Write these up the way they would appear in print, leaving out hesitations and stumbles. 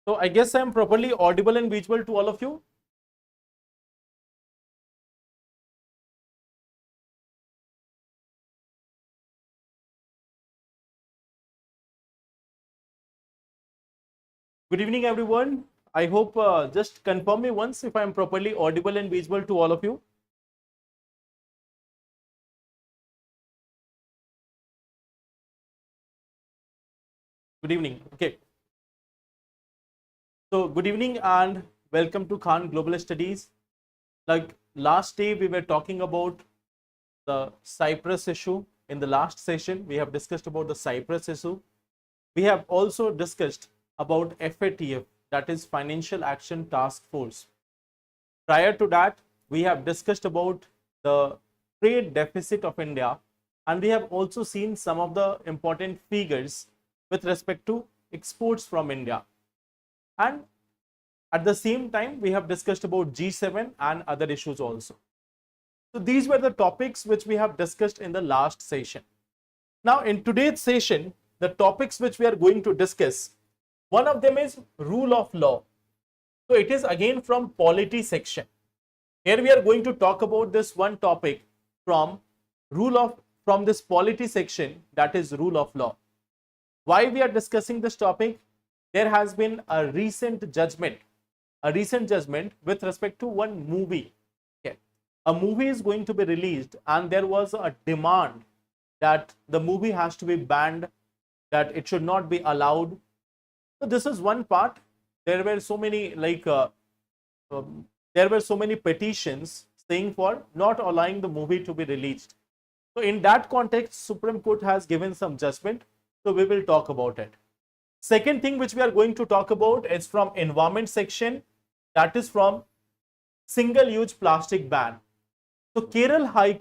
So I guess I'm properly audible and visual to all of you. Good evening, everyone. I hope just confirm me once if I'm properly audible and visual to all of you. Good evening. Okay. So good evening and welcome to Khan Global Studies. Like last day, we were talking about the Cyprus issue. In the last session, we have discussed about the Cyprus issue. We have also discussed about FATF, that is Financial Action Task Force. Prior to that, we have discussed about the trade deficit of India, and we have also seen some of the important figures with respect to exports from India. And at the same time, we have discussed about G7 and other issues also. So these were the topics which we have discussed in the last session. Now, in today's session, the topics which we are going to discuss, one of them is rule of law. So it is again from polity section. Here we are going to talk about this one topic from this polity section, that is rule of law. Why we are discussing this topic? There has been a recent judgment with respect to one movie. Okay. A movie is going to be released and there was a demand that the movie has to be banned, that it should not be allowed. So this is one part. There were so many petitions saying for not allowing the movie to be released. So in that context, Supreme Court has given some judgment. So we will talk about it. Second thing which we are going to talk about is from environment section, that is from single-use plastic ban. So Kerala High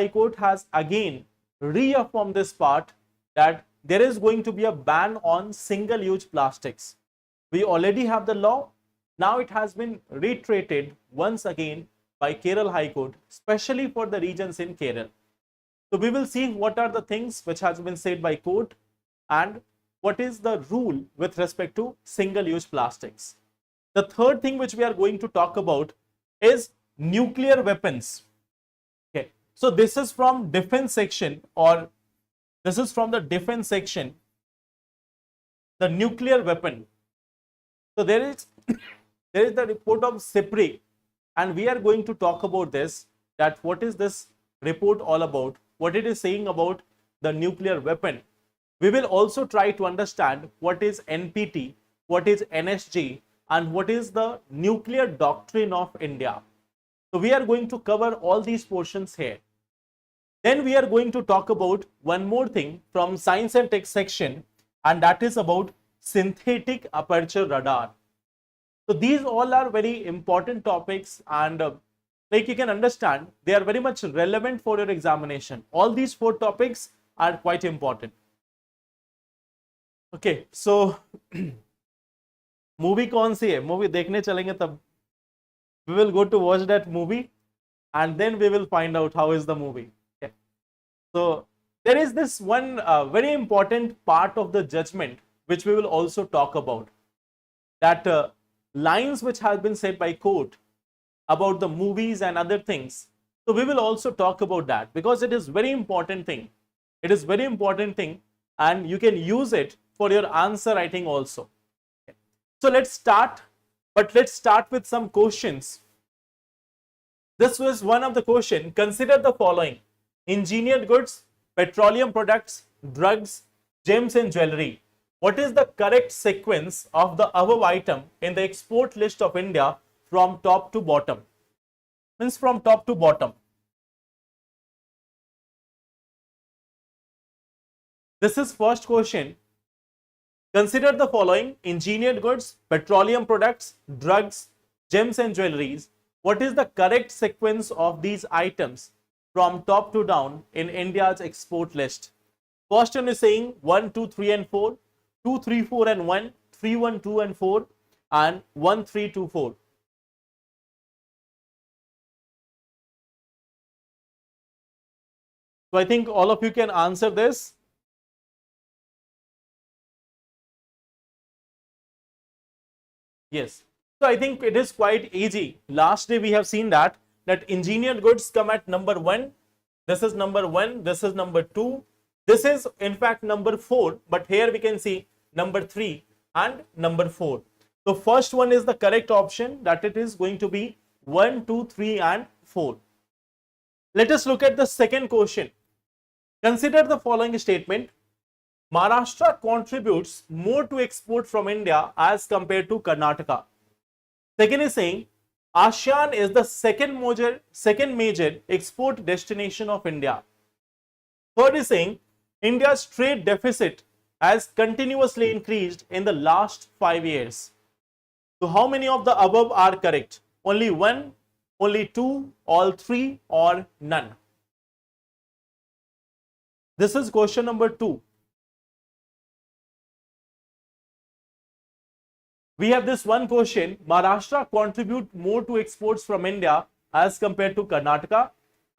Court has again reaffirmed this part, that there is going to be a ban on single-use plastics. We already have the law. Now it has been reiterated once again by Kerala High Court, especially for the regions in Kerala. So we will see what are the things which has been said by court and what is the rule with respect to single-use plastics. The third thing which we are going to talk about is nuclear weapons. Okay, so this is from defense section, or this is from the defense section, the nuclear weapon. So there is the report of SIPRI, and we are going to talk about this, that what is this report all about, what it is saying about the nuclear weapon. We will also try to understand what is NPT, what is NSG, and what is the nuclear doctrine of India. So we are going to cover all these portions here. Then we are going to talk about one more thing from science and tech section, and that is about synthetic aperture radar. So these all are very important topics, and like you can understand, they are very much relevant for your examination. All these four topics are quite important. Okay, so movie कौन सी है? Movie देखने चलेंगे तब. We will go to watch that movie, and then we will find out how is the movie. Okay. So there is this one very important part of the judgment which we will also talk about, that lines which have been said by court about the movies and other things. So we will also talk about that, because it is very important thing. It is very important thing, and you can use it for your answer writing also. Okay. So let's start, but let's start with some questions. This was one of the question. Consider the following: engineered goods, petroleum products, drugs, gems and jewelry. What is the correct sequence of the above item in the export list of India from top to bottom? Means from top to bottom. This is first question. Consider the following: engineered goods, petroleum products, drugs, gems and jewelries. What is the correct sequence of these items from top to down in India's export list? First one is saying 1, 2, 3 and 4, 2, 3, 4 and 1, 3, 1, 2 and 4, and 1, 3, 2, 4. So I think all of you can answer this. Yes. So I think it is quite easy. Last day we have seen that engineered goods come at number 1. This is number 1. This is number 2. This is in fact number 4. But here we can see number 3 and number 4. So first one is the correct option, that it is going to be 1, 2, 3 and 4. Let us look at the second question. Consider the following statement. Maharashtra contributes more to export from India as compared to Karnataka. Second is saying ASEAN is the second major export destination of India. Third is saying India's trade deficit has continuously increased in the last 5 years. So how many of the above are correct? Only 1, only 2, all 3 or none? This is question number 2. We have this one question. Maharashtra contribute more to exports from India as compared to Karnataka.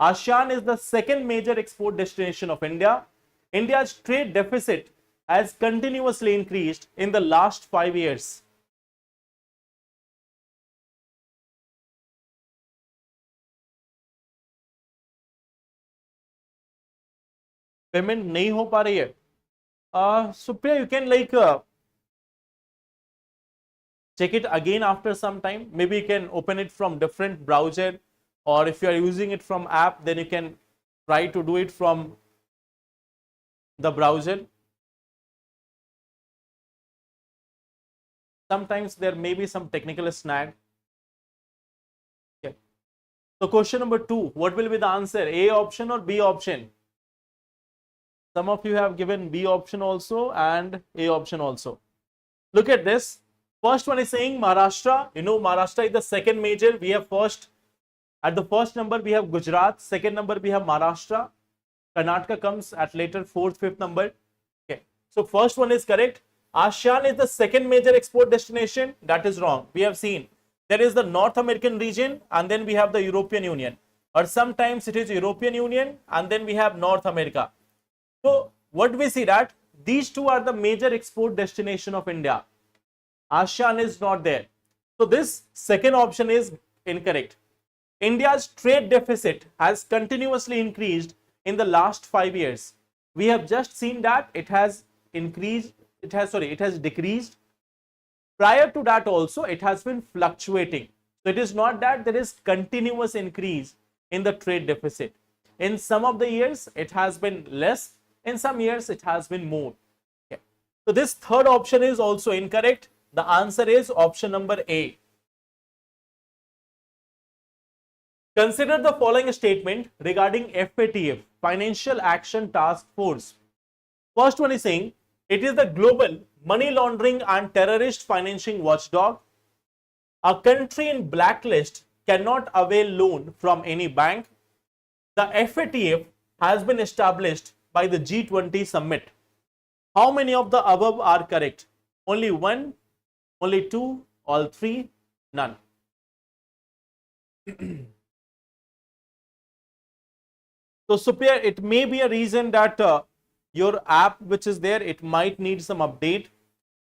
ASEAN is the second major export destination of India. India's trade deficit has continuously increased in the last 5 years. Payment नहीं हो पा रही है. Supriya, you can check it again after some time. Maybe you can open it from different browser, or if you are using it from app, then you can try to do it from the browser. Sometimes there may be some technical snag. Okay. So question number 2, what will be the answer? A option or B option? Some of you have given B option also and A option also. Look at this. First one is saying Maharashtra. You know, Maharashtra is the second major. We have at the first number we have Gujarat. Second number we have Maharashtra. Karnataka comes at later 4th, 5th number. Okay. So first one is correct. ASEAN is the second major export destination. That is wrong. We have seen there is the North American region and then we have the European Union. Or sometimes it is European Union and then we have North America. So what we see that these two are the major export destination of India. ASEAN is not there. So this second option is incorrect. India's trade deficit has continuously increased in the last 5 years. We have just seen that it has decreased. Prior to that also it has been fluctuating. So it is not that there is continuous increase in the trade deficit. In some of the years it has been less. In some years it has been more. Okay. So this third option is also incorrect. The answer is option number A. Consider the following statement regarding FATF, Financial Action Task Force. First one is saying it is the global money laundering and terrorist financing watchdog. A country in blacklist cannot avail loan from any bank. The FATF has been established by the G20 summit. How many of the above are correct? Only 1, only 2, all 3, none. So Supriya, it may be a reason that your app which is there, it might need some update,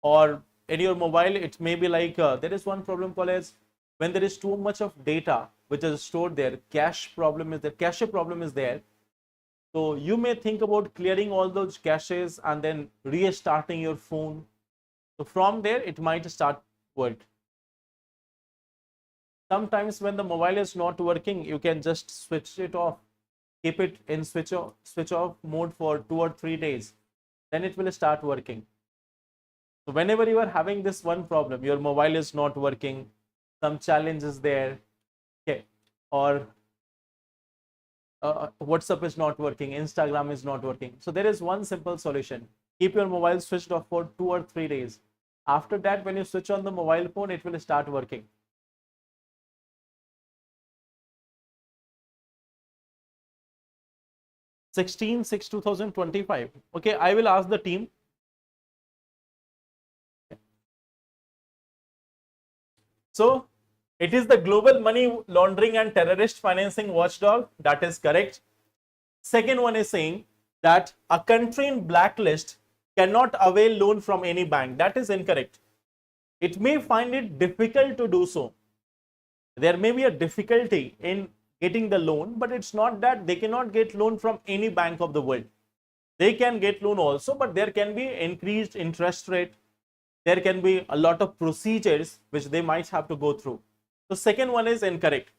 or in your mobile it may be there is one problem called as when there is too much of data which is stored there, cache problem is there. So you may think about clearing all those caches and then restarting your phone. So from there it might start work. Sometimes when the mobile is not working, you can just switch it off. Keep it in switch off mode for 2 or 3 days. Then it will start working. So whenever you are having this one problem, your mobile is not working, some challenge is there, okay, or WhatsApp is not working, Instagram is not working. So there is one simple solution. Keep your mobile switched off for 2 or 3 days. After that, when you switch on the mobile phone, it will start working. (16 6 2025). Okay, I will ask the team. So it is the global money laundering and terrorist financing watchdog. That is correct. Second one is saying that a country in blacklist cannot avail loan from any bank. That is incorrect. it may find it difficult to do so. There may be a difficulty in getting the loan, but it's not that they cannot get loan from any bank of the world. They can get loan also, but there can be increased interest rate. There can be a lot of procedures which they might have to go through. The second one is incorrect.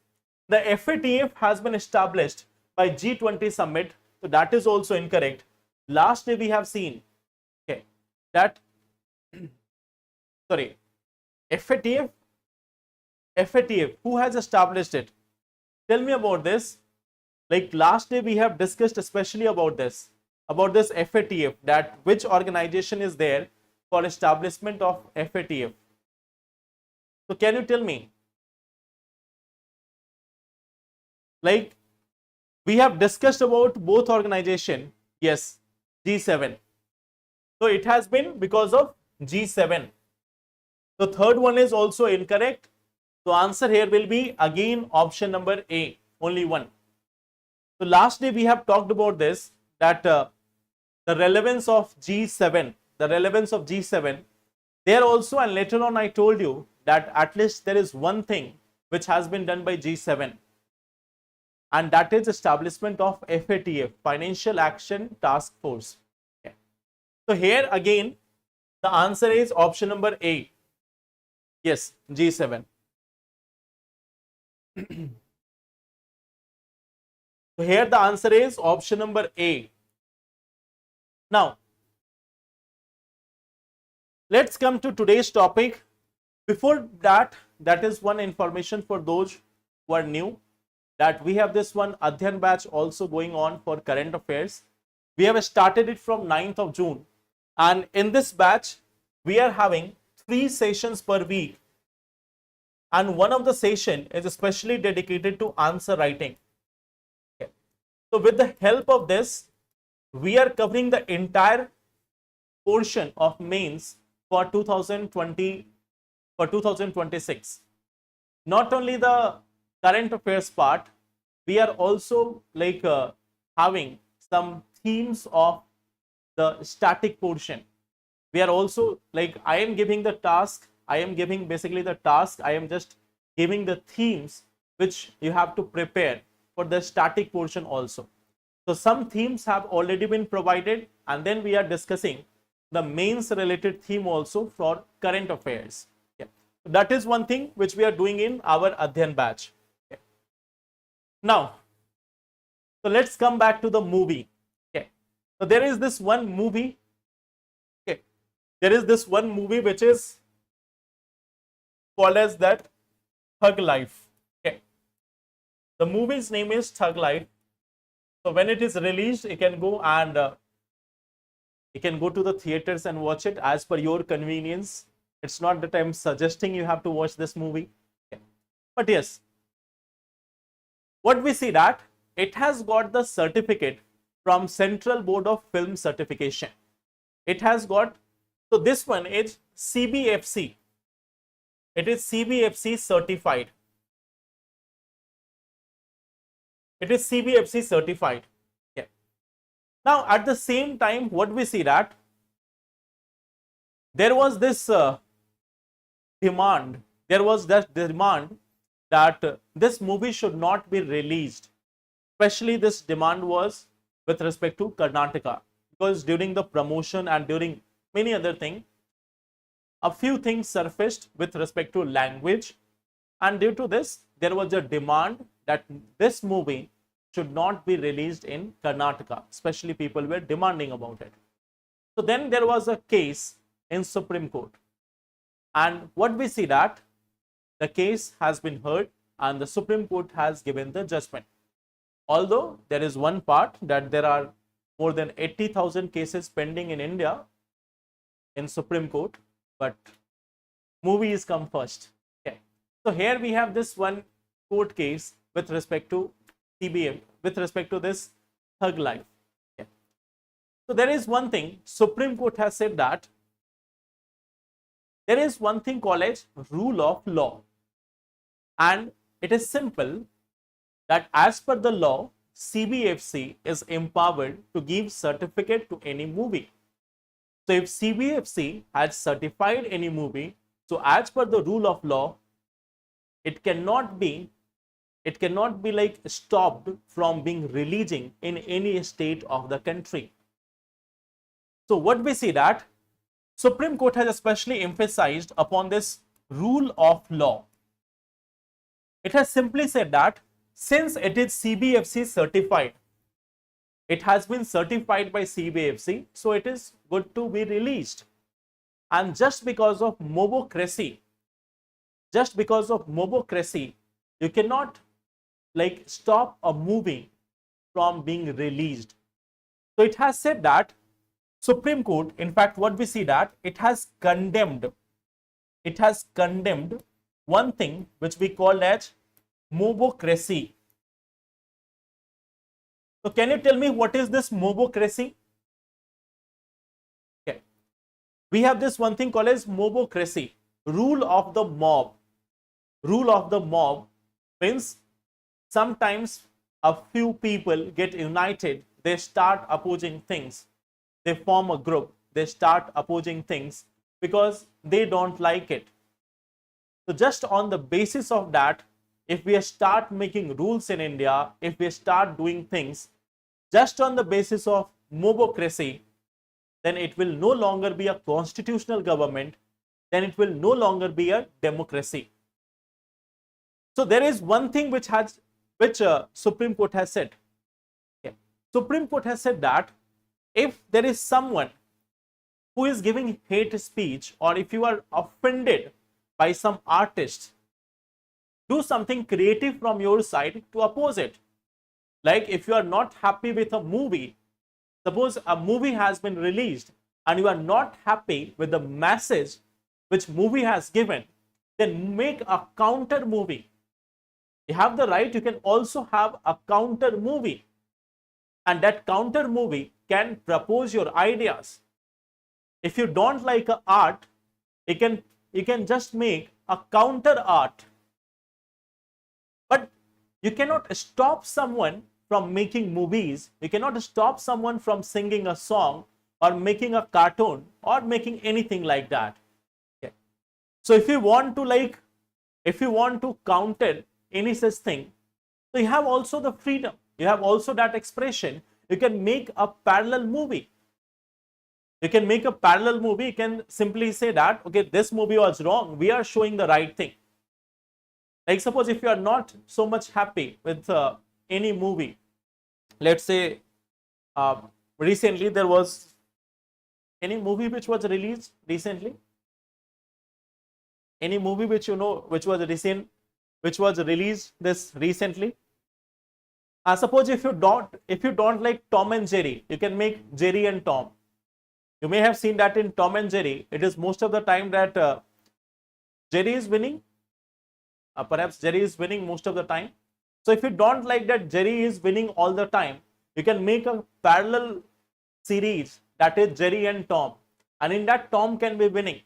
The FATF has been established by G20 summit, so that is also incorrect. Last day we have seen, okay, that sorry, FATF, who has established it? Tell me about this. Like last day we have discussed especially about this FATF, that which organization is there for establishment of FATF. So can you tell me? Like we have discussed about both organization. Yes, G7. So it has been because of G7. The third one is also incorrect. So answer here will be again option number A, only one. So last day we have talked about this, that the relevance of G7, there also, and later on I told you that at least there is one thing which has been done by G7, and that is establishment of FATF, Financial Action Task Force. Okay. So here again the answer is option number A. Yes, G7. So here the answer is option number A. Now, let's come to today's topic. Before that, that is one information for those who are new, that we have this one Adhyan batch also going on for current affairs. We have started it from 9th of June, and in this batch we are having 3 sessions per week, and one of the session is especially dedicated to answer writing. Okay. So with the help of this, we are covering the entire portion of mains for 2026. Not only the current affairs part, we are also like having some themes of the static portion. We are also like, I am giving the task, I am giving basically the task, I am just giving the themes which you have to prepare for the static portion also. So some themes have already been provided, and then we are discussing the mains related theme also for current affairs. Yeah. That is one thing which we are doing in our Adhyan batch. Okay. Now, so let's come back to the movie. Okay. So there is this one movie. Okay. There is this one movie which is called as that Thug Life. Okay. The movie's name is Thug Life. So when it is released, you can go and you can go to the theaters and watch it as per your convenience. It's not that I'm suggesting you have to watch this movie. Okay. But yes, what we see that it has got the certificate from Central Board of Film Certification. It has got, so this one is CBFC. It is CBFC certified. It is CBFC certified. Yeah. Now, at the same time, what we see that there was this demand. There was that demand that this movie should not be released. Especially this demand was with respect to Karnataka, because during the promotion and during many other things, a few things surfaced with respect to language, and due to this, there was a demand that this movie should not be released in Karnataka. Especially people were demanding about it. So then there was a case in Supreme Court, and what we see that the case has been heard and the Supreme Court has given the judgment. Although there is one part that there are more than 80,000 cases pending in India in Supreme Court, but movies come first. Okay. So here we have this one court case with respect to CBM, with respect to this Thug Life. Okay. So there is one thing, Supreme Court has said that there is one thing called as rule of law, and it is simple that as per the law, CBFC is empowered to give certificate to any movie. So if CBFC has certified any movie, So as per the rule of law, it cannot be like stopped from being releasing in any state of the country. So what we see that Supreme Court has especially emphasized upon this rule of law. It has simply said that since it is CBFC certified, it has been certified by CBFC, so it is good to be released. And just because of mobocracy, you cannot like stop a movie from being released. So it has said that Supreme Court, in fact, what we see that it has condemned one thing which we call as mobocracy. So can you tell me what is this mobocracy? Okay. We have this one thing called as mobocracy, rule of the mob. Rule of the mob means sometimes a few people get united, they start opposing things. They form a group, they start opposing things because they don't like it. So just on the basis of that, if we start making rules in India, if we start doing things just on the basis of mobocracy, then it will no longer be a constitutional government, then it will no longer be a democracy. So there is one thing which Supreme Court has said. Okay. Supreme Court has said that if there is someone who is giving hate speech, or if you are offended by some artist, do something creative from your side to oppose it. Like if you are not happy with a movie, suppose a movie has been released and you are not happy with the message which movie has given, then make a counter movie. You have the right, you can also have a counter movie, and that counter movie can propose your ideas. If you don't like a art, you can just make a counter art. But you cannot stop someone from making movies, you cannot stop someone from singing a song or making a cartoon or making anything like that. Okay. So if you want to counter any such thing, so you have also the freedom, you have also that expression. You can make a parallel movie. You can make a parallel movie. You can simply say that, okay, this movie was wrong, we are showing the right thing. Like suppose if you are not so much happy with any movie, let's say recently there was any movie which was released recently, any movie which you know which was released this recently. Suppose if you don't like Tom and Jerry, you can make Jerry and Tom. You may have seen that in Tom and Jerry, it is most of the time that Jerry is winning. Perhaps Jerry is winning most of the time. So if you don't like that Jerry is winning all the time, you can make a parallel series that is Jerry and Tom, and in that Tom can be winning.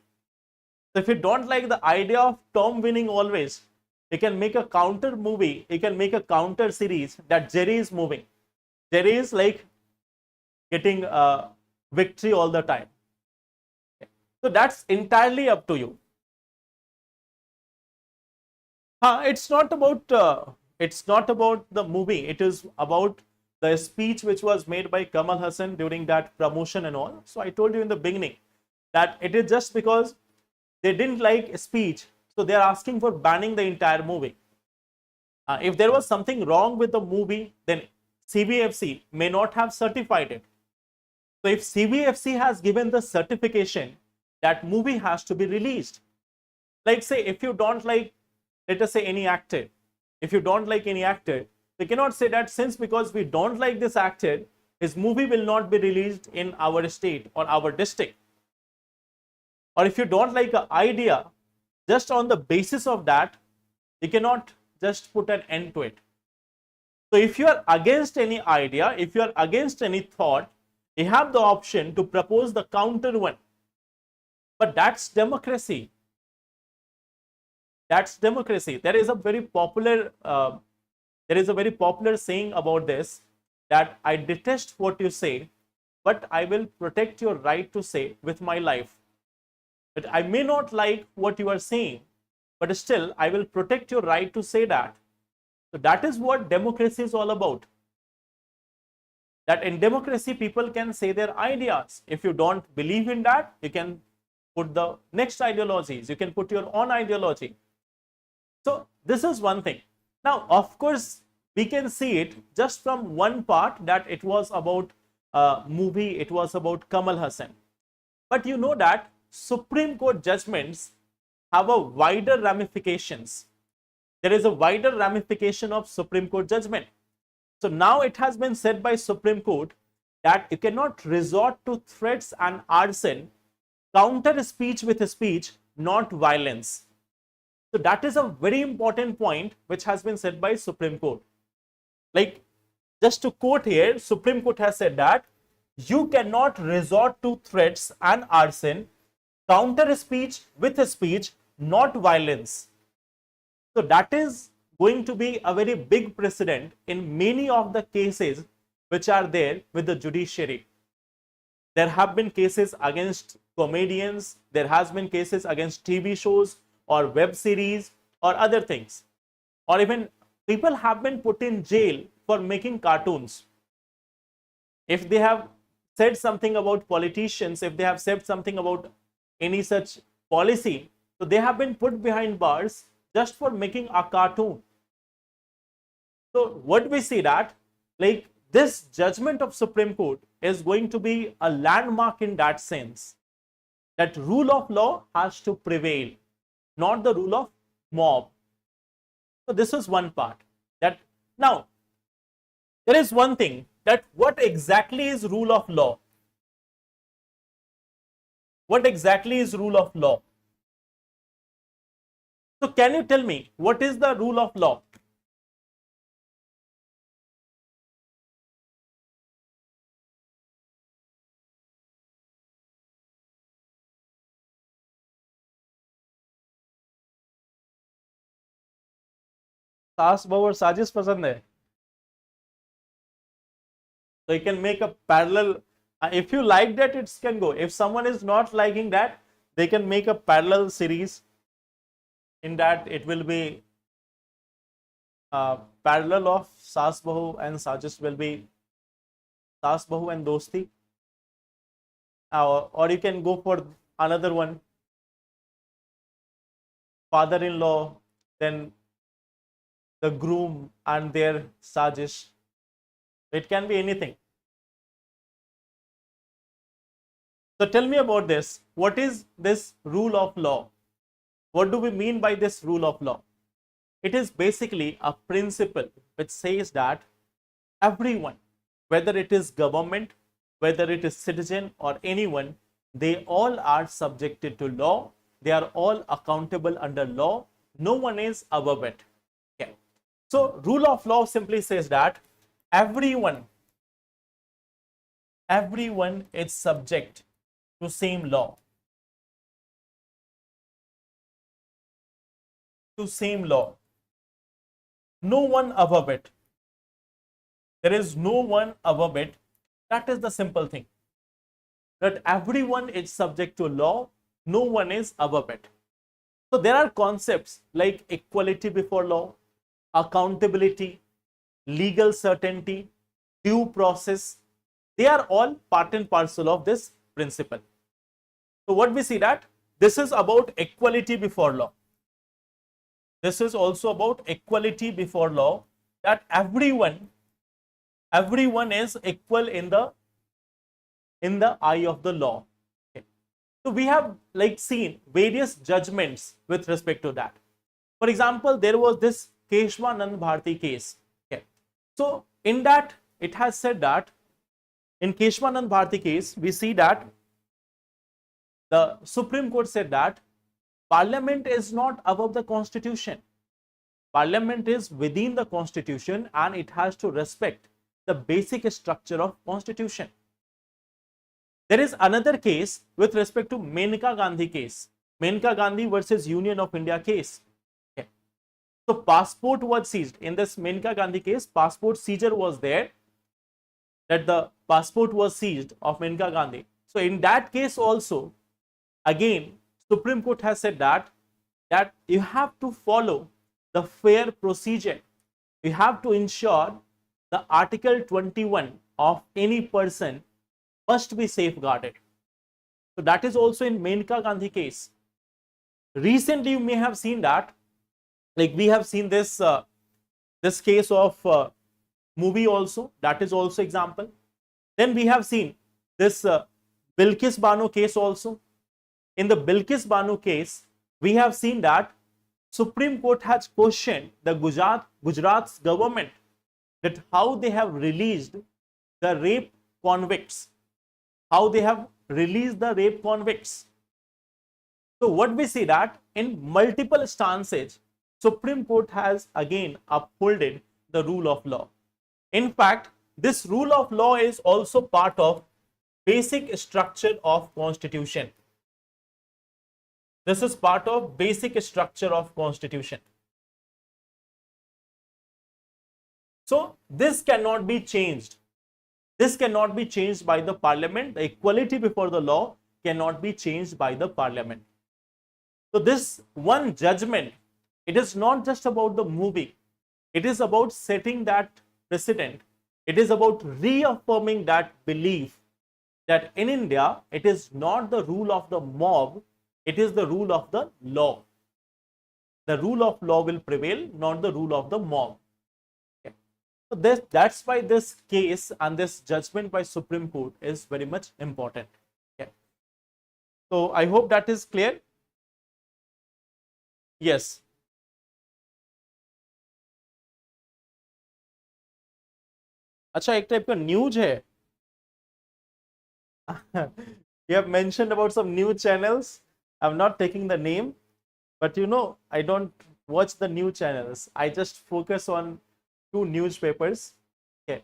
So if you don't like the idea of Tom winning always, you can make a counter movie, you can make a counter series that Jerry is moving. Jerry is like getting victory all the time. Okay. So that's entirely up to you. It's not about the movie. It is about the speech which was made by Kamal Hassan during that promotion and all. So I told you in the beginning that it is just because they didn't like a speech, so they are asking for banning the entire movie. If there was something wrong with the movie, then CBFC may not have certified it. So if CBFC has given the certification, that movie has to be released. Like say if you don't like, let us say any actor, if you don't like any actor, they cannot say that since because we don't like this actor, his movie will not be released in our state or our district. Or if you don't like an idea, just on the basis of that, you cannot just put an end to it. So if you are against any idea, if you are against any thought, you have the option to propose the counter one. But that's democracy. That's democracy. There is a very popular saying about this, that I detest what you say, but I will protect your right to say with my life. But I may not like what you are saying, but still I will protect your right to say that. So that is what democracy is all about. That in democracy, people can say their ideas. If you don't believe in that, you can put the next ideologies. You can put your own ideology. So this is one thing. Now, of course, we can see it just from one part, that it was about a movie, it was about Kamal Hassan. But you know that Supreme Court judgments have a wider ramifications. There is a wider ramification of Supreme Court judgment. So now it has been said by Supreme Court that you cannot resort to threats and arson, counter speech with speech, not violence. So that is a very important point which has been said by Supreme Court. Like, just to quote here, Supreme Court has said that you cannot resort to threats and arson, counter speech with speech, not violence. So that is going to be a very big precedent in many of the cases which are there with the judiciary. There have been cases against comedians, there has been cases against TV shows or web series or other things, or even people have been put in jail for making cartoons. If they have said something about politicians, if they have said something about any such policy, so they have been put behind bars just for making a cartoon. So what we see that, like, this judgment of Supreme Court is going to be a landmark in that sense, that rule of law has to prevail, not the rule of mob. So this is one part. That now there is one thing, that what exactly is rule of law? What exactly is rule of law? So can you tell me what is the rule of law? सास बहू और साजिश पसंद है, so you can make a parallel. If you like that, it can go. If someone is not liking that, they can make a parallel series. In that, it will be parallel of saas bahu and sajish will be saas bahu and dosti, or you can go for another one, father-in-law, then the groom and their sajish. It can be anything. So tell me about this. What is this rule of law? What do we mean by this rule of law? It is basically a principle which says that everyone, whether it is government, whether it is citizen or anyone, they all are subjected to law. They are all accountable under law. No one is above it. Okay. So rule of law simply says that everyone is subject to same law. To same law. No one above it. There is no one above it. That is the simple thing. That everyone is subject to law. No one is above it. So there are concepts like equality before law, accountability, legal certainty, due process. They are all part and parcel of this principle. So what we see that this is about equality before law. This is also about equality before law, that everyone is equal in the eye of the law. Okay. So we have like seen various judgments with respect to that. For example, there was this Keshwanand Bharti case. Okay. So in that, it has said that in Keshwanand Bharti case, we see that the Supreme Court said that Parliament is not above the Constitution. Parliament is within the Constitution and it has to respect the basic structure of Constitution. There is another case with respect to Menka Gandhi case. Menka Gandhi versus Union of India case. Okay. So passport was seized. In this Menka Gandhi case, passport seizure was there. That the passport was seized of Menka Gandhi. So in that case also, again, Supreme Court has said that you have to follow the fair procedure. You have to ensure the Article 21 of any person must be safeguarded. So that is also in Menka Gandhi case. Recently, you may have seen that, like we have seen this this case of movie also. That is also example. Then we have seen this Bilkis Bano case also. In the Bilkis Bano case, we have seen that Supreme Court has questioned the Gujarat's government that how they have released the rape convicts. How they have released the rape convicts. So what we see that in multiple stances, Supreme Court has again upholded the rule of law. In fact, this rule of law is also part of basic structure of Constitution. This is part of basic structure of Constitution. So this cannot be changed. This cannot be changed by the parliament. The equality before the law cannot be changed by the parliament. So this one judgment, it is not just about the movie. It is about setting that precedent. It is about reaffirming that belief that in India, it is not the rule of the mob, it is the rule of the law. The rule of law will prevail, not the rule of the mob. Okay. So that's why this case and this judgment by Supreme Court is very much important. Okay. So I hope that is clear. Yes. अच्छा एक type का news है. You have mentioned about some news channels. I'm not taking the name, but you know, I don't watch the news channels. I just focus on two newspapers. Okay,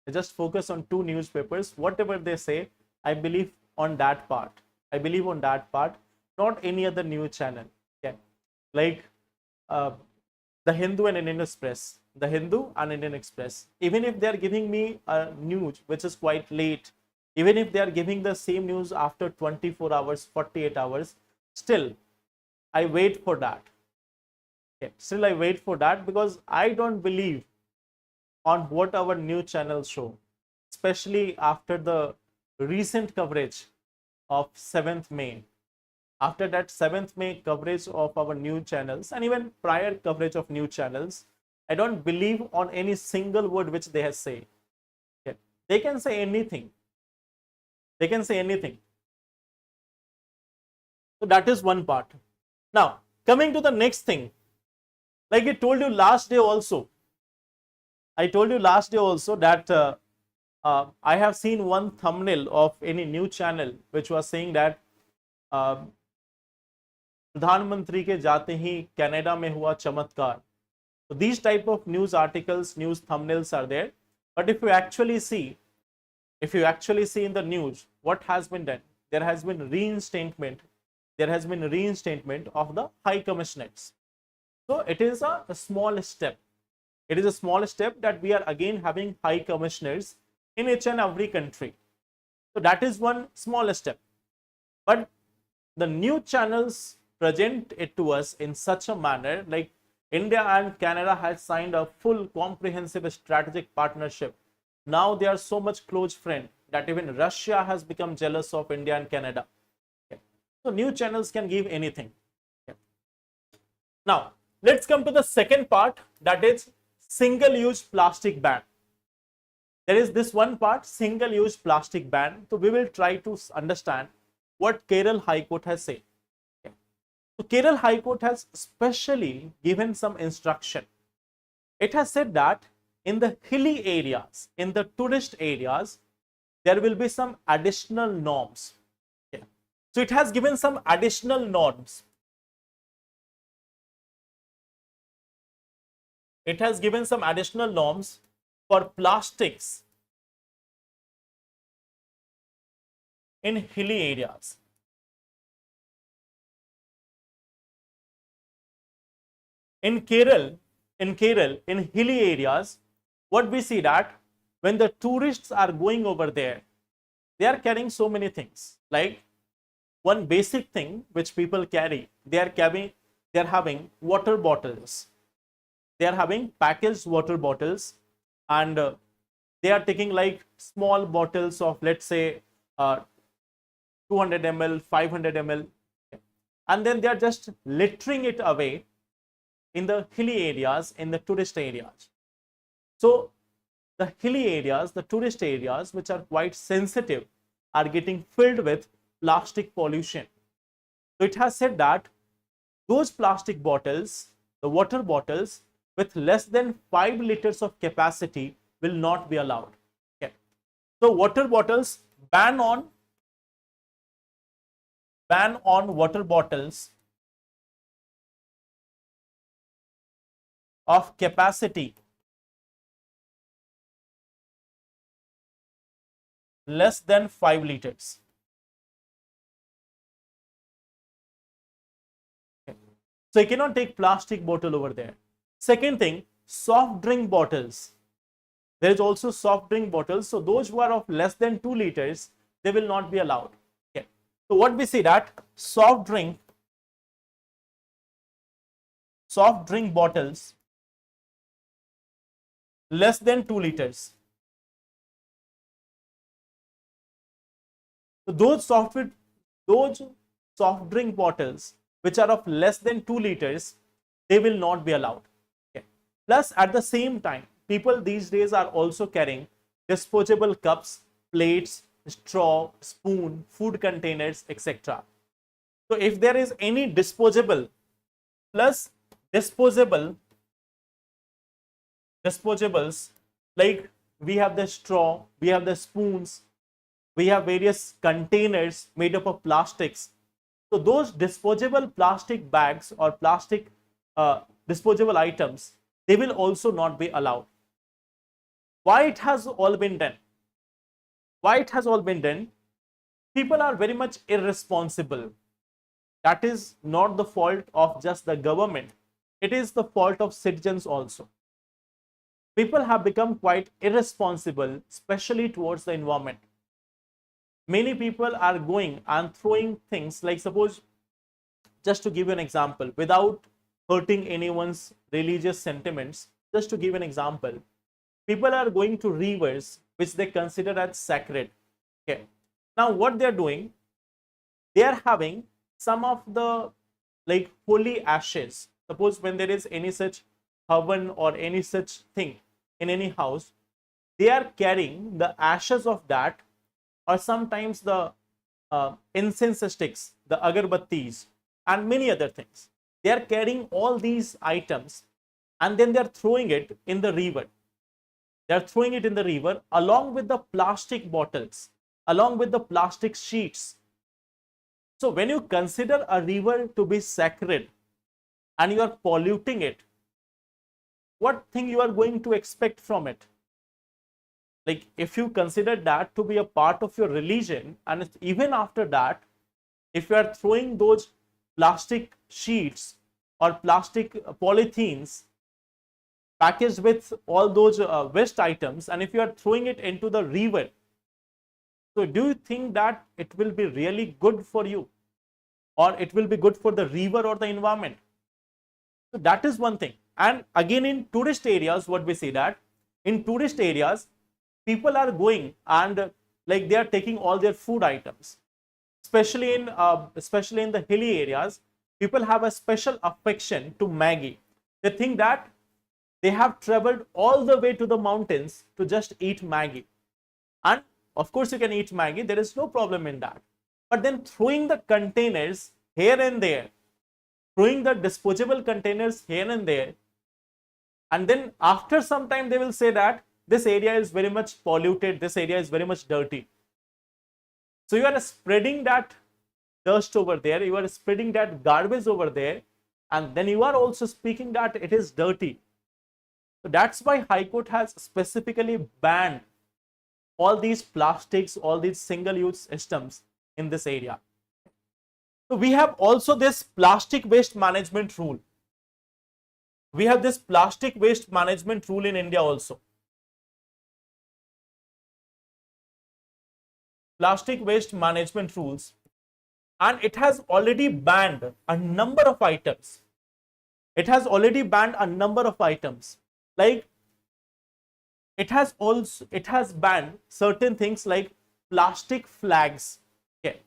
I just focus on two newspapers. Whatever they say, I believe on that part. I believe on that part, not any other news channel. Okay, like the Hindu and Indian Express. The Hindu and Indian Express. Even if they are giving me a news which is quite late, even if they are giving the same news after 24 hours, 48 hours, still I wait for that. Okay. Still I wait for that because I don't believe on what our news channels show, especially after the recent coverage of 7th May. After that 7th May coverage of our news channels and even prior coverage of news channels, I don't believe on any single word which they have said. Okay. They can say anything. They can say anything. So that is one part. Now, coming to the next thing, like I told you last day also, that I have seen one thumbnail of any news channel which was saying that प्रधानमंत्री के जाते ही Canada में हुआ चमत्कार. So these type of news articles, news thumbnails are there. But if you actually see in the news, what has been done? There has been reinstatement. There has been reinstatement of the high commissioners. So it is a small step. It is a small step that we are again having high commissioners in each and every country. So that is one small step. But the news channels present it to us in such a manner like India and Canada has signed a full comprehensive strategic partnership. Now they are so much close friend that even Russia has become jealous of India and Canada. Okay. So news channels can give anything. Okay. Now let's come to the second part, that is single-use plastic ban. There is this one part, single-use plastic ban. So we will try to understand what Kerala High Court has said. So Kerala High Court has specially given some instruction. It has said that in the hilly areas, in the tourist areas, there will be some additional norms. Okay. So it has given some additional norms. It has given some additional norms for plastics in hilly areas. In Kerala, in hilly areas, what we see that when the tourists are going over there, they are carrying so many things like one basic thing which people carry, they are having water bottles. They are having packaged water bottles, and they are taking like small bottles of, let's say, 200 ml, 500 ml, and then they are just littering it away in the hilly areas, in the tourist areas. So the hilly areas, the tourist areas, which are quite sensitive, are getting filled with plastic pollution. So it has said that those plastic bottles, the water bottles with less than 5 liters of capacity, will not be allowed. Okay. So water bottles, ban on water bottles of capacity less than 5 liters. Okay. So you cannot take plastic bottle over there. Second thing, soft drink bottles. There is also soft drink bottles. So those who are of less than 2 liters, they will not be allowed. Okay. So what we see that soft drink bottles less than 2 liters. So those soft drink bottles which are of less than 2 liters, they will not be allowed. Okay. Plus, at the same time, people these days are also carrying disposable cups, plates, straw, spoon, food containers, etc. So if there is any disposable plus disposables, like we have the straw, we have the spoons, we have various containers made up of plastics. So those disposable plastic bags or plastic disposable items, they will also not be allowed. Why it has all been done? People are very much irresponsible. That is not the fault of just the government. It is the fault of citizens also. People have become quite irresponsible, especially towards the environment. Many people are going and throwing things, like suppose, just to give you an example, without hurting anyone's religious sentiments, just to give an example, people are going to rivers which they consider as sacred. Okay. Now what they are doing, they are having some of the like holy ashes. Suppose when there is any such havan or any such thing in any house, they are carrying the ashes of that, or sometimes the incense sticks, the agarbattis, and many other things. They are carrying all these items, and then they are throwing it in the river. They are throwing it in the river along with the plastic bottles, along with the plastic sheets. So when you consider a river to be sacred and you are polluting it, what thing you are going to expect from it? Like if you consider that to be a part of your religion, and even after that, if you are throwing those plastic sheets or plastic polythenes packaged with all those waste items, and if you are throwing it into the river, so do you think that it will be really good for you, or it will be good for the river or the environment? So that is one thing. And again, in tourist areas, what we see that in tourist areas, people are going and like they are taking all their food items, especially in the hilly areas. People have a special affection to Maggie. They think that they have traveled all the way to the mountains to just eat Maggie. And of course, you can eat Maggie, there is no problem in that. But then throwing the containers here and there, throwing the disposable containers here and there, and then after some time they will say that this area is very much polluted, this area is very much dirty. So you are spreading that dust over there, you are spreading that garbage over there, and then you are also speaking that it is dirty. So that's why High Court has specifically banned all these plastics, all these single-use systems in this area. So we have also this plastic waste management rule. We have this plastic waste management rule in India also. Plastic waste management rules. and it has already banned a number of items. It has already banned a number of items. Like it has banned certain things like plastic flags. Okay.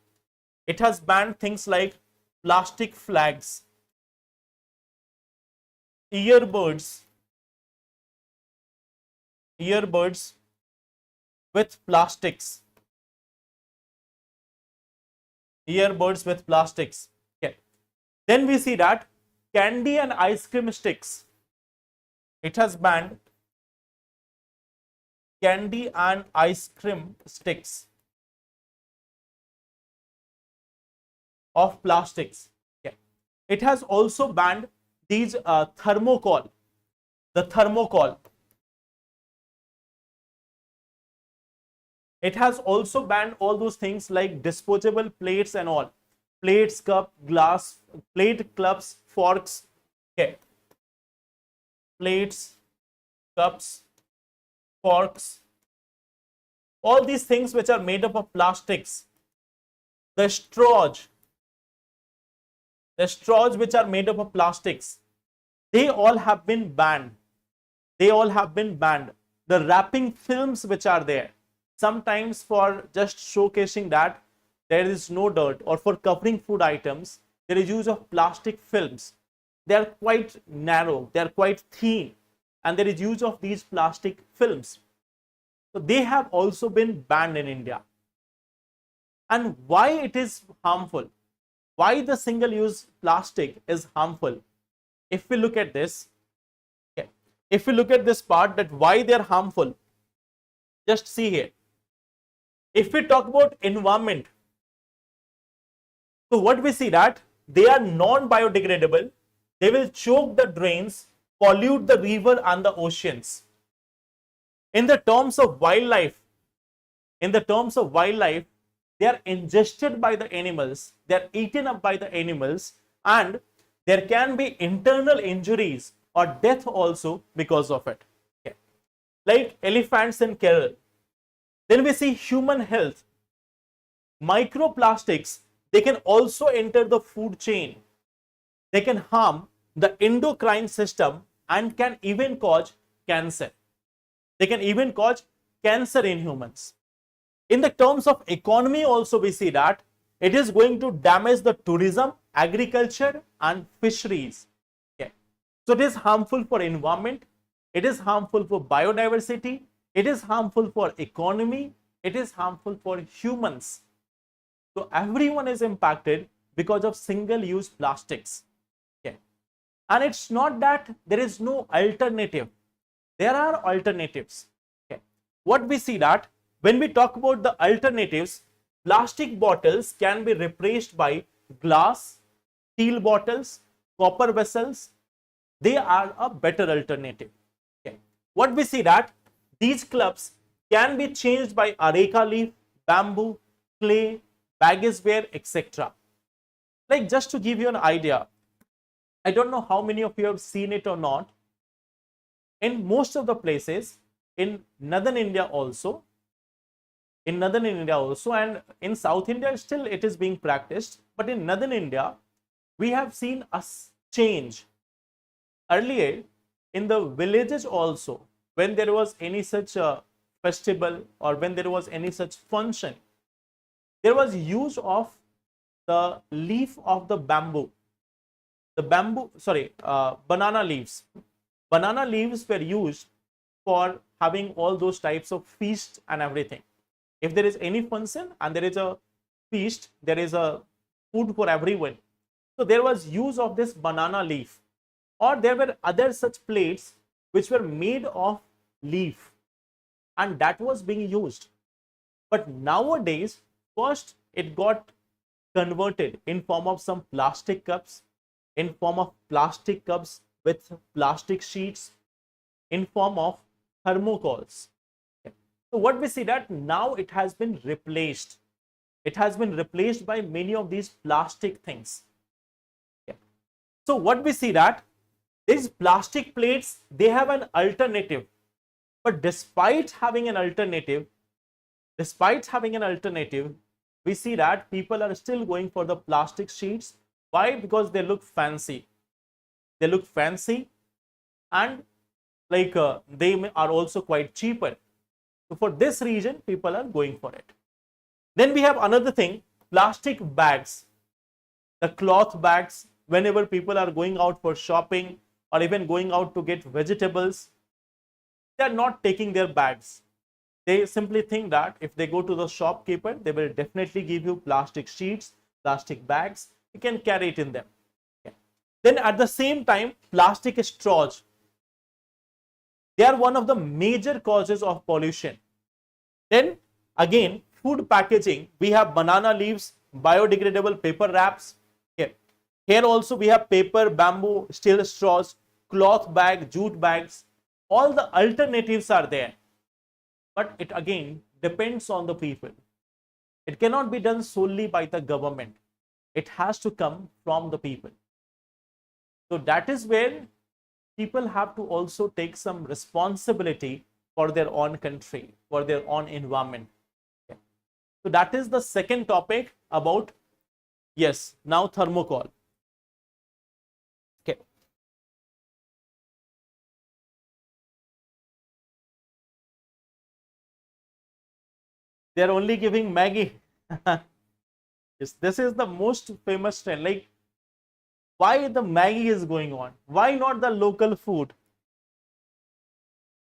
It has banned things like plastic flags, earbuds, earbuds with plastics, earbuds with plastics. Okay. Then we see that candy and ice cream sticks. It has banned candy and ice cream sticks of plastics. Okay. It has also banned these thermocol, the thermocol. It has also banned all those things like disposable plates and all. Plates, cup, glass, plate, cups, forks. Okay. Plates, cups, forks. All these things which are made up of plastics. The straws which are made up of plastics, they all have been banned. They all have been banned. The wrapping films which are there, sometimes for just showcasing that there is no dirt, or for covering food items, there is use of plastic films. They are quite narrow, they are quite thin, and there is use of these plastic films. So they have also been banned in India. And why it is harmful? Why the single-use plastic is harmful? If we look at this, okay, if we look at this part, that why they are harmful, just see here. If we talk about environment, so what we see that they are non-biodegradable. They will choke the drains, pollute the river and the oceans. In the terms of wildlife, they are ingested by the animals, they are eaten up by the animals, and there can be internal injuries or death also because of it. Okay. Like elephants in Kerala. Then we see human health. Microplastics, they can also enter the food chain. They can harm the endocrine system and can even cause cancer. They can even cause cancer in humans. In the terms of economy also, we see that it is going to damage the tourism, agriculture and fisheries. Okay. So it is harmful for environment, it is harmful for biodiversity, it is harmful for economy, it is harmful for humans. So everyone is impacted because of single-use plastics. Okay. And it's not that there is no alternative. There are alternatives. Okay. What we see that when we talk about the alternatives, plastic bottles can be replaced by glass, steel bottles, copper vessels. They are a better alternative. Okay. What we see that these clubs can be changed by areca leaf, bamboo, clay, baggage ware, etc. Like, just to give you an idea, I don't know how many of you have seen it or not. In most of the places, in northern India also, and in South India still it is being practiced, but in northern India we have seen a change. Earlier in the villages also, when there was any such festival or when there was any such function, there was use of the leaf of the bamboo, banana leaves. Banana leaves were used for having all those types of feasts and everything. If there is any function and there is a feast, there is a food for everyone. So there was use of this banana leaf, or there were other such plates which were made of leaf, and that was being used. But nowadays, first it got converted in form of some plastic cups, in form of plastic cups with plastic sheets, in form of thermocols. So what we see that now it has been replaced. It has been replaced by many of these plastic things. Okay. So what we see that these plastic plates, they have an alternative. But despite having an alternative, we see that people are still going for the plastic sheets. Why? Because they look fancy. They look fancy, and like are also quite cheaper. So for this reason, people are going for it. Then we have another thing, plastic bags, the cloth bags. Whenever people are going out for shopping or even going out to get vegetables, they are not taking their bags. They simply think that if they go to the shopkeeper, they will definitely give you plastic sheets, plastic bags. You can carry it in them. Okay. Then at the same time, plastic straws. They are one of the major causes of pollution. Then again, food packaging, we have banana leaves, biodegradable paper wraps. Here also we have paper, bamboo, steel straws, cloth bag, jute bags. All the alternatives are there. But it again depends on the people. It cannot be done solely by the government. It has to come from the people. So that is where people have to also take some responsibility for their own country, for their own environment. Okay. So that is the second topic about, yes, now thermocol. Okay. They are only giving Maggie. Yes, this is the most famous trend. Like, why the Maggie is going on? Why not the local food?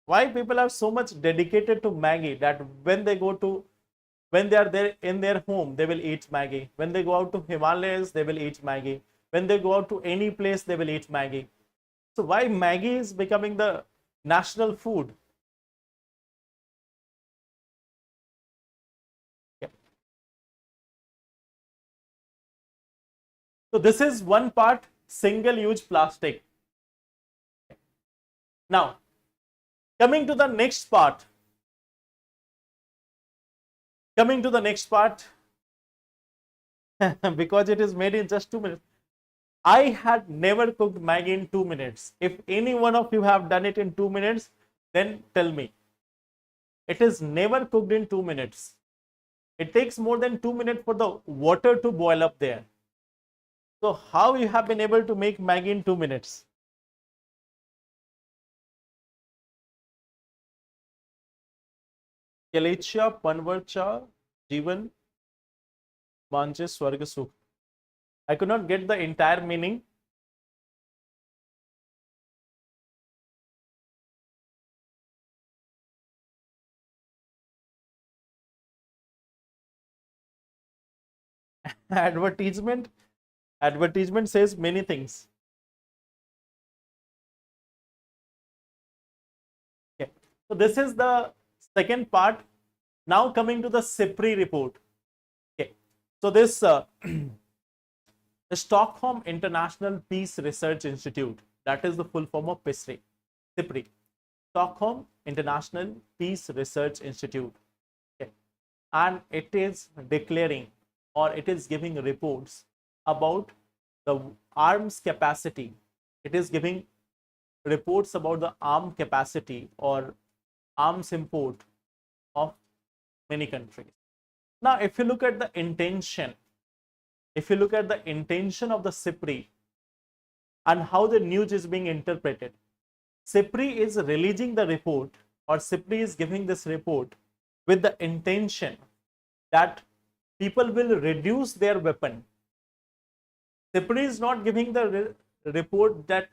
Why people are so much dedicated to Maggie that when they are there in their home, they will eat Maggie. When they go out to Himalayas, they will eat Maggie. When they go out to any place, they will eat Maggie. So why Maggie is becoming the national food? Yeah. So this is one part, single-use plastic. Now, coming to the next part. Because it is made in just 2 minutes. I had never cooked Maggi in 2 minutes. If any one of you have done it in 2 minutes, then tell me. It is never cooked in 2 minutes. It takes more than 2 minutes for the water to boil up there. So how you have been able to make Maggi in 2 minutes? Kelecha Panvarcha Jivan Manche Swarga Sukh. I could not get the entire meaning. Advertisement says many things. Okay. So this is the second part. Now coming to the SIPRI report. Okay. So this the Stockholm International Peace Research Institute, that is the full form of SIPRI. Stockholm International Peace Research Institute. Okay. And it is declaring, or it is giving reports about the arms capacity. It is giving reports about the arm capacity or arms import of many countries. Now, if you look at the intention, of the SIPRI and how the news is being interpreted, SIPRI is releasing the report, or SIPRI is giving this report with the intention that people will reduce their weapon. SIPRI is not giving the report that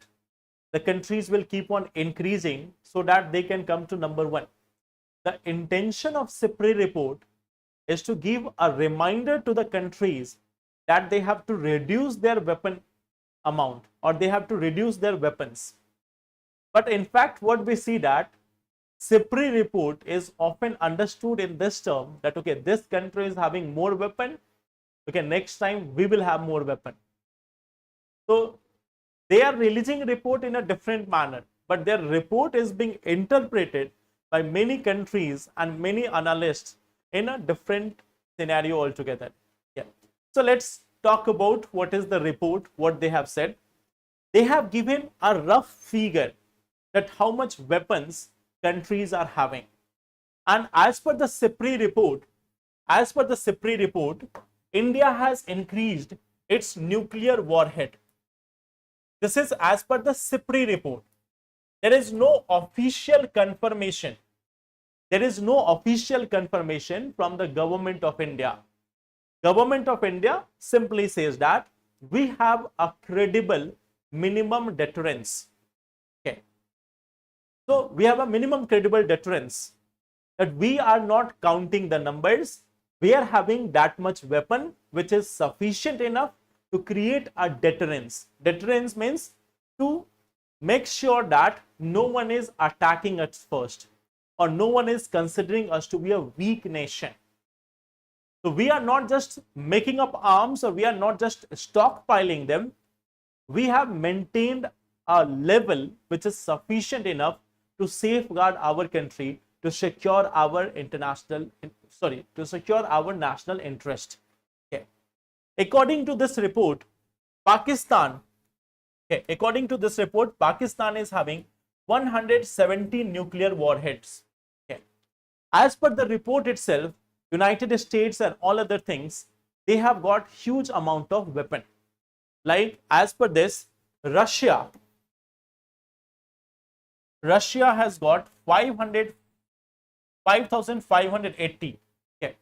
the countries will keep on increasing so that they can come to number one. The intention of SIPRI report is to give a reminder to the countries that they have to reduce their weapon amount, or they have to reduce their weapons. But in fact, what we see that SIPRI report is often understood in this term that, okay, this country is having more weapon, okay, next time we will have more weapon. So they are releasing a report in a different manner, but their report is being interpreted by many countries and many analysts in a different scenario altogether. Yeah. So let's talk about what is the report, what they have said. They have given a rough figure that how much weapons countries are having. And as per the SIPRI report, as per the SIPRI report, India has increased its nuclear warhead. This is as per the SIPRI report. There is no official confirmation. There is no official confirmation from the government of India. Government of India simply says that we have a credible minimum deterrence. Okay. So we have a minimum credible deterrence, that we are not counting the numbers. We are having that much weapon which is sufficient enough to create a deterrence. Deterrence means to make sure that no one is attacking us first, or no one is considering us to be a weak nation. So we are not just making up arms, or we are not just stockpiling them. We have maintained a level which is sufficient enough to safeguard our country, to secure our to secure our national interest. Okay. According to this report, Pakistan is having 170 nuclear warheads. Okay. As per the report itself, United States and all other things, they have got huge amount of weapon. Like as per this, Russia has got 5,580. Okay.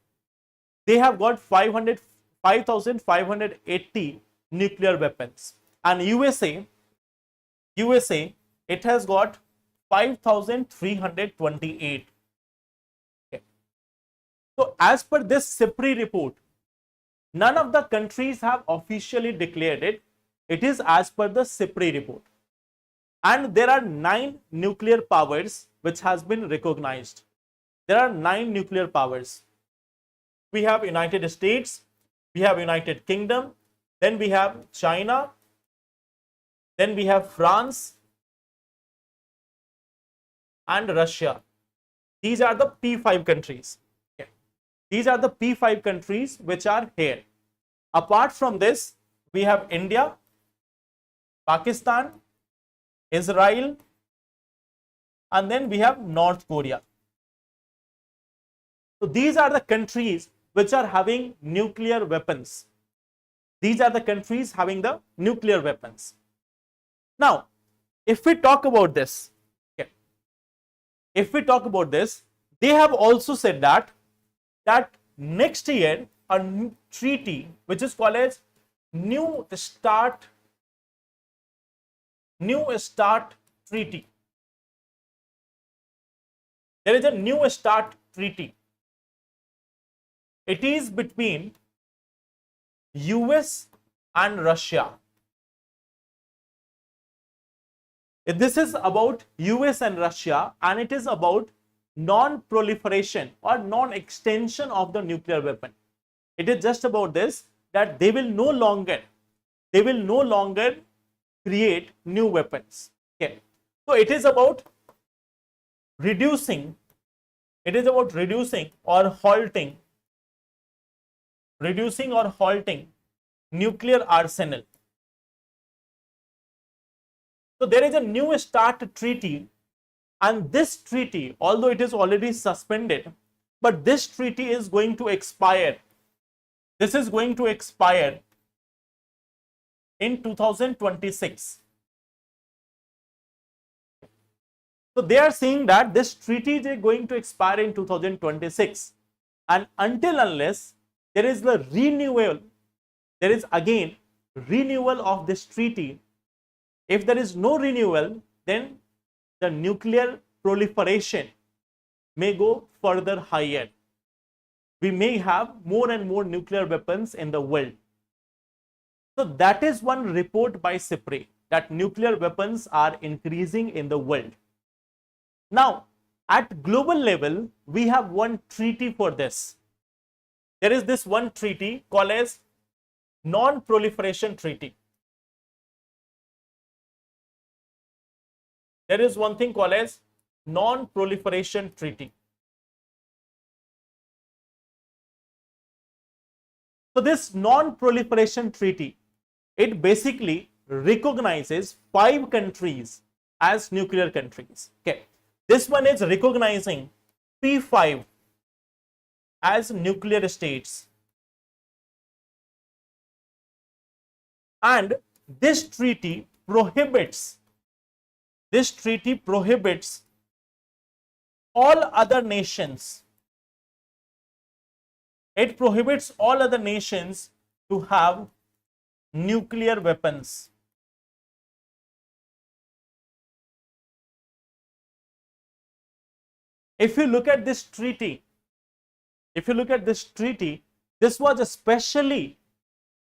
They have got 5,580 nuclear weapons. And USA, it has got 5,328. Okay. So as per this SIPRI report, none of the countries have officially declared it. It is as per the SIPRI report. And there are 9 nuclear powers which has been recognized. There are 9 nuclear powers. We have United States, we have United Kingdom, then we have China, then we have France and Russia. These are the P5 countries. Okay. These are the P5 countries which are here. Apart from this, we have India, Pakistan, Israel, and then we have North Korea. So these are the countries which are having nuclear weapons. These are the countries having the nuclear weapons. Now, if we talk about this, okay, they have also said that next year a treaty which is called as New Start Treaty. There is a New Start Treaty. It is between US and Russia. This is about US and Russia, and it is about non-proliferation or non-extension of the nuclear weapon. It is just about this, that they will no longer create new weapons. Okay. So it is about reducing or halting nuclear arsenal. So there is a New Start Treaty, and this treaty, although it is already suspended, but this treaty is going to expire. This is going to expire in 2026. So they are saying that this treaty is going to expire in 2026, and unless there is the renewal of this treaty. If there is no renewal, then the nuclear proliferation may go further higher. We may have more and more nuclear weapons in the world. So that is one report by SIPRI, that nuclear weapons are increasing in the world. Now, at global level, we have one treaty for this. There is this one treaty called as Non-Proliferation Treaty. There is one thing called as Non-Proliferation Treaty. So this Non-Proliferation Treaty, it basically recognizes 5 countries as nuclear countries. Okay. This one is recognizing P5, as nuclear states. And this treaty prohibits all other nations. It prohibits all other nations to have nuclear weapons. If you look at this treaty, this was especially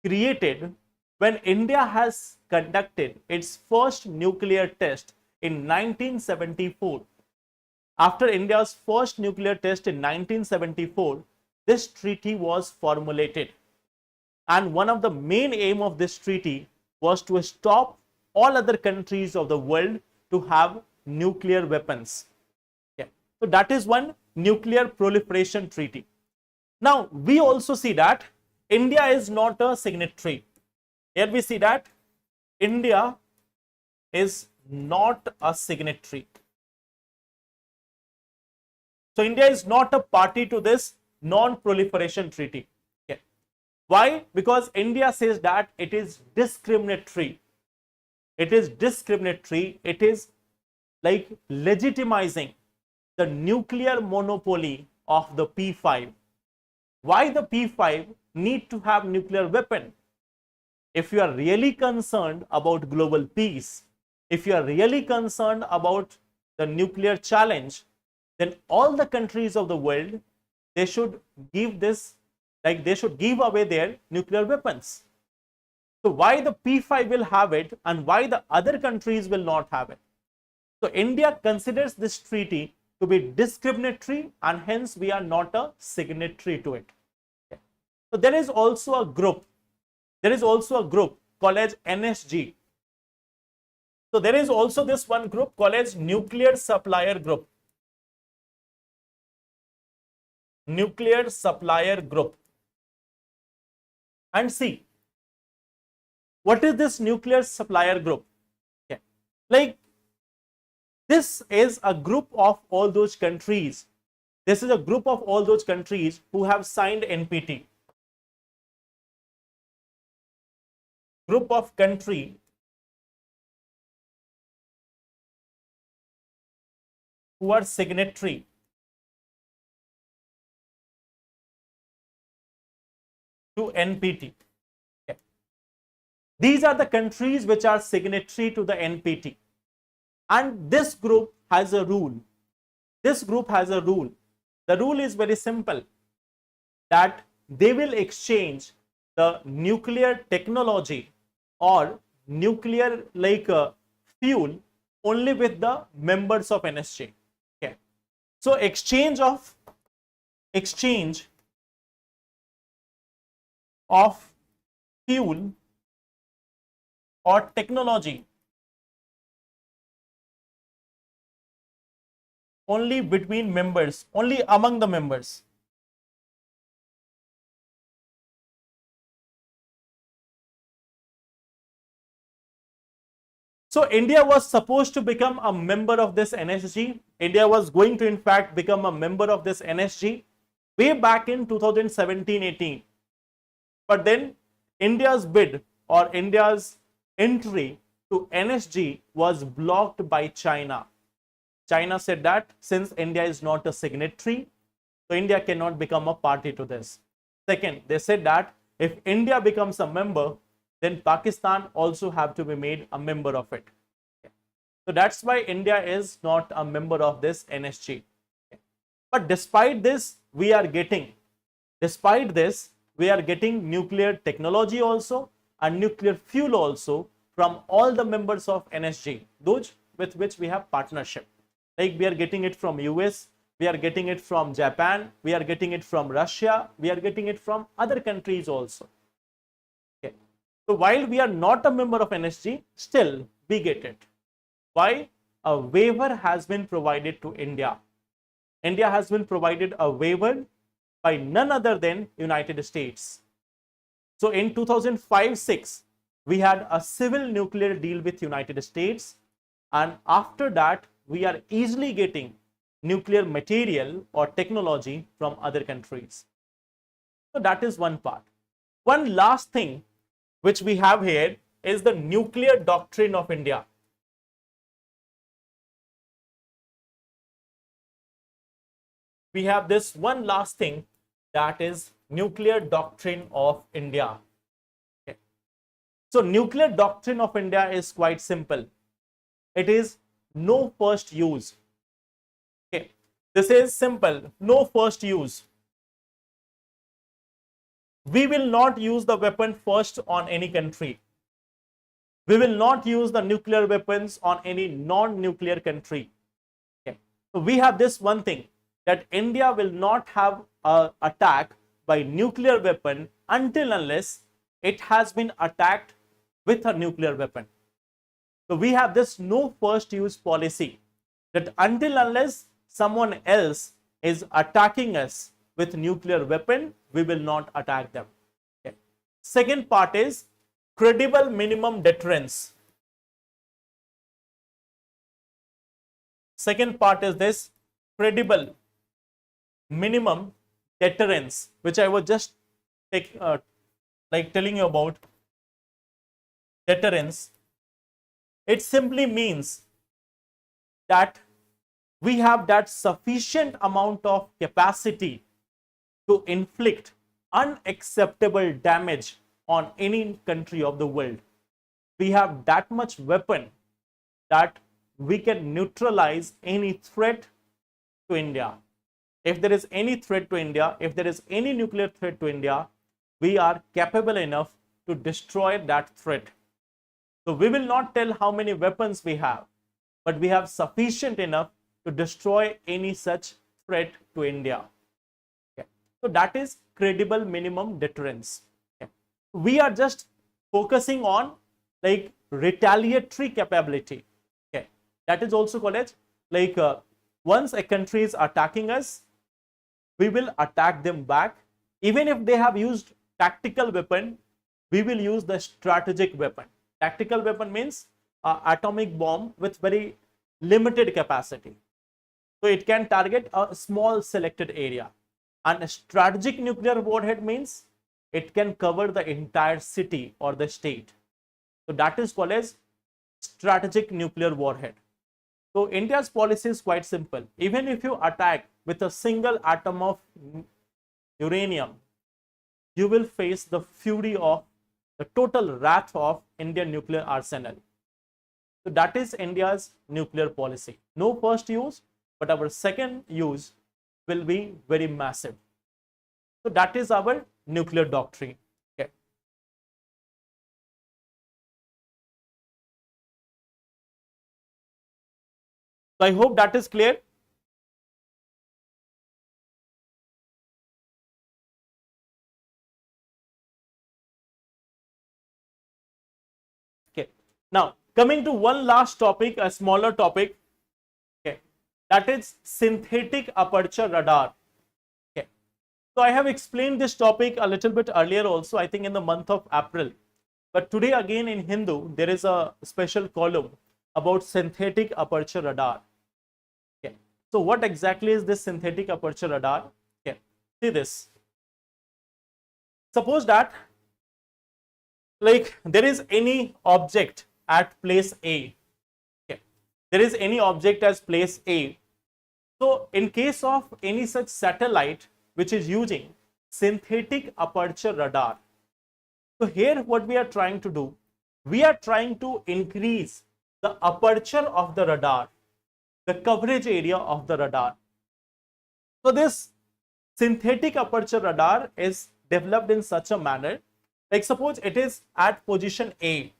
created when India has conducted its first nuclear test in 1974. After India's first nuclear test in 1974, this treaty was formulated. And one of the main aim of this treaty was to stop all other countries of the world to have nuclear weapons. Okay. So that is one nuclear proliferation treaty. Now, we also see that India is not a signatory. Here we see that India is not a signatory. So India is not a party to this non-proliferation treaty. Okay. Why? Because India says that it is discriminatory. It is discriminatory. It is like legitimizing the nuclear monopoly of the P5. Why the P5 need to have nuclear weapon? If you are really concerned about global peace, if you are really concerned about the nuclear challenge, then all the countries of the world, they should give this, like they should give away their nuclear weapons. So why the P5 will have it and why the other countries will not have it? So India considers this treaty to be discriminatory and hence we are not a signatory to it. Okay. So there is also a group called as NSG. So there is also this one group called as Nuclear Supplier Group. Nuclear Supplier Group. And see, what is this Nuclear Supplier Group? Okay. Like, this is a group of all those countries. This is a group of all those countries who have signed NPT. Group of country who are signatory to NPT. Okay. These are the countries which are signatory to the NPT. And this group has a rule. This group has a rule. The rule is very simple, that they will exchange the nuclear technology or nuclear fuel only with the members of NSG. Okay. So exchange of fuel or technology only between members, only among the members. So India was supposed to become a member of this NSG. India was going to in fact become a member of this NSG way back in 2017-18. But then India's bid or India's entry to NSG was blocked by China. China said that since India is not a signatory, so India cannot become a party to this. Second, they said that if India becomes a member, then Pakistan also have to be made a member of it. So that's why India is not a member of this NSG. But despite this, we are getting nuclear technology also and nuclear fuel also from all the members of NSG, those with which we have partnership. Like we are getting it from US, we are getting it from Japan, we are getting it from Russia, we are getting it from other countries also. Okay. So while we are not a member of NSG, still we get it. Why? A waiver has been provided to India. India has been provided a waiver by none other than United States. So in 2005-06, we had a civil nuclear deal with United States, and after that we are easily getting nuclear material or technology from other countries. So that is one part. One last thing which we have here is the nuclear doctrine of India. We have this one last thing, that is nuclear doctrine of India. Okay. So nuclear doctrine of India is quite simple. It is no first use. Okay. This is simple, no first use. We will not use the weapon first on any country. We will not use the nuclear weapons on any non-nuclear country. Okay. So we have this one thing, that India will not have an attack by nuclear weapon until unless it has been attacked with a nuclear weapon. So we have this no first use policy, that until unless someone else is attacking us with nuclear weapon, we will not attack them. Okay. Second part is credible minimum deterrence. Second part is this credible minimum deterrence, which I was just telling you about. Deterrence, it simply means that we have that sufficient amount of capacity to inflict unacceptable damage on any country of the world. We have that much weapon that we can neutralize any threat to India. If there is any threat to India, if there is any nuclear threat to India, we are capable enough to destroy that threat. So we will not tell how many weapons we have, but we have sufficient enough to destroy any such threat to India. Okay. So that is credible minimum deterrence. Okay. We are just focusing on like retaliatory capability. Okay. That is also called as once a country is attacking us, we will attack them back. Even if they have used tactical weapon, we will use the strategic weapon. Tactical weapon means atomic bomb with very limited capacity. So it can target a small selected area. And a strategic nuclear warhead means it can cover the entire city or the state. So that is called as strategic nuclear warhead. So India's policy is quite simple. Even if you attack with a single atom of uranium, you will face the fury of the total wrath of Indian nuclear arsenal. So that is India's nuclear policy. No first use, but our second use will be very massive. So that is our nuclear doctrine. Okay. So I hope that is clear. Okay. Now coming to one last topic, a smaller topic. Okay. That is synthetic aperture radar. Okay. So I have explained this topic a little bit earlier also, I think in the month of April. But today again in Hindu, there is a special column about synthetic aperture radar. Okay. So what exactly is this synthetic aperture radar? Okay. See this. Suppose that there is any object at place A. Okay. There is any object as place A. So in case of any such satellite which is using synthetic aperture radar, so here what we are trying to do, we are trying to increase the aperture of the radar, the coverage area of the radar. So this synthetic aperture radar is developed in such a manner, like suppose it is at position A.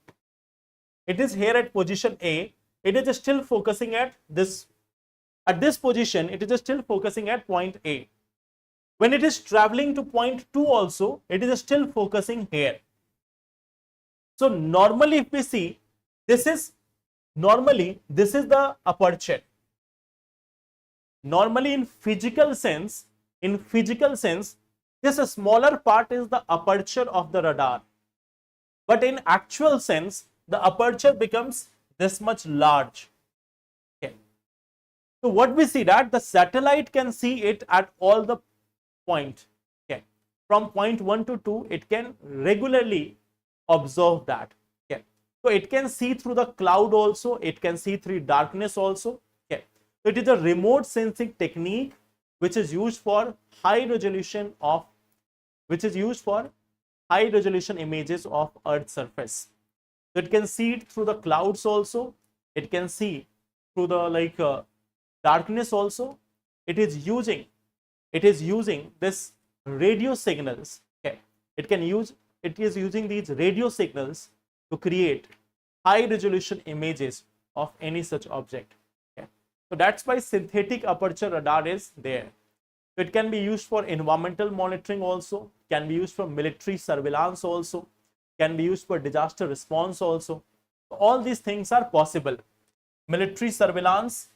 It is here at position A. It is still focusing at this position. It is still focusing at point A. When it is traveling to point 2 also, it is still focusing here. So normally if we see, this is the aperture. Normally in physical sense, this smaller part is the aperture of the radar. But in actual sense, the aperture becomes this much large. Okay. So what we see that the satellite can see it at all the point. Okay. From point 1 to 2, it can regularly observe that. Okay. So it can see through the cloud also, it can see through darkness also. Okay. So it is a remote sensing technique which is used for high resolution images of Earth's surface. So it can see it through the clouds also, it can see through the darkness also. It is using this radio signals. Okay. It is using these radio signals to create high resolution images of any such object. Okay. So that's why synthetic aperture radar is there. So it can be used for environmental monitoring also, can be used for military surveillance also, can be used for disaster response also. All these things are possible. Military surveillance,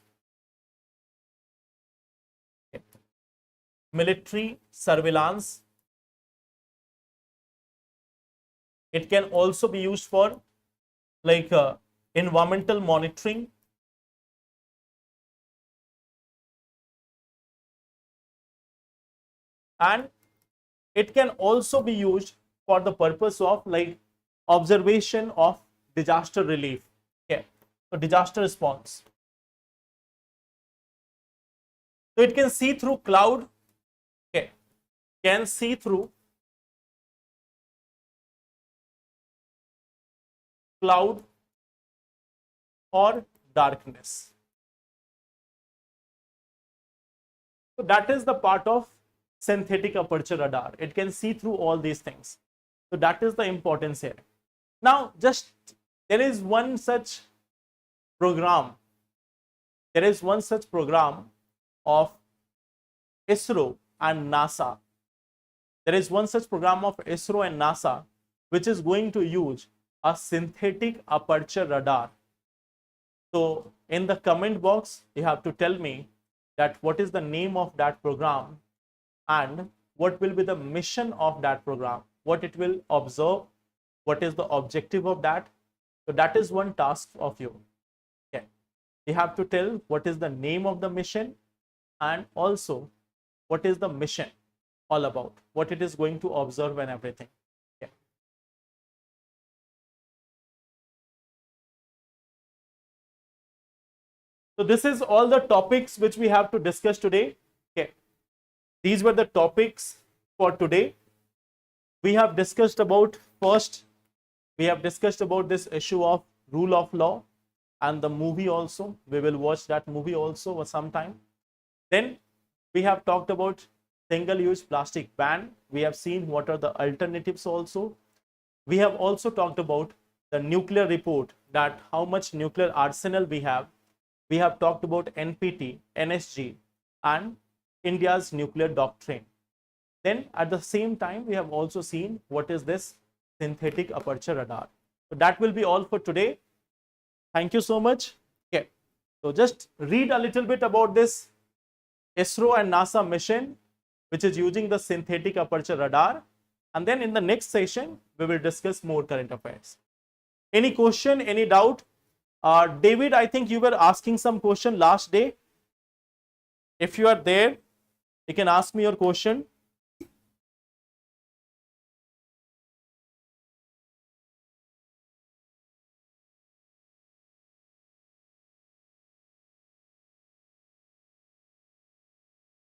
it can also be used for environmental monitoring, and it can also be used for the purpose of observation of disaster relief. Okay. So disaster response. So it can see through cloud. Okay. Can see through cloud or darkness. So that is the part of synthetic aperture radar. It can see through all these things. So that is the importance here. Now, there is one such program. There is one such program of ISRO and NASA. There is one such program of ISRO and NASA which is going to use a synthetic aperture radar. So in the comment box, you have to tell me that what is the name of that program and what will be the mission of that program, what it will observe, what is the objective of that. So that is one task of you. Okay. You have to tell what is the name of the mission and also what is the mission all about, what it is going to observe and everything. Okay. So this is all the topics which we have to discuss today. Okay. These were the topics for today. We have discussed about this issue of rule of law and the movie also. We will watch that movie also sometime. Then we have talked about single-use plastic ban. We have seen what are the alternatives also. We have also talked about the nuclear report, that how much nuclear arsenal we have. We have talked about NPT, NSG, and India's nuclear doctrine. Then at the same time, we have also seen what is this synthetic aperture radar. So that will be all for today. Thank you so much. Okay. So just read a little bit about this ISRO and NASA mission, which is using the synthetic aperture radar. And then in the next session, we will discuss more current affairs. Any question, any doubt? David, I think you were asking some question last day. If you are there, you can ask me your question.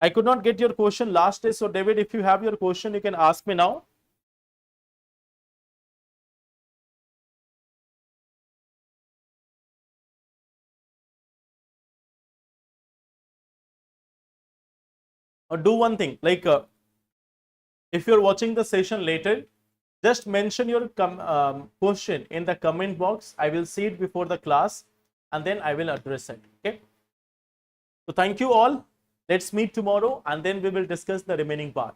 I could not get your question last day. So David, if you have your question, you can ask me now. Or do one thing, if you're watching the session later, just mention your question in the comment box. I will see it before the class and then I will address it. Okay. So thank you all. Let's meet tomorrow and then we will discuss the remaining part.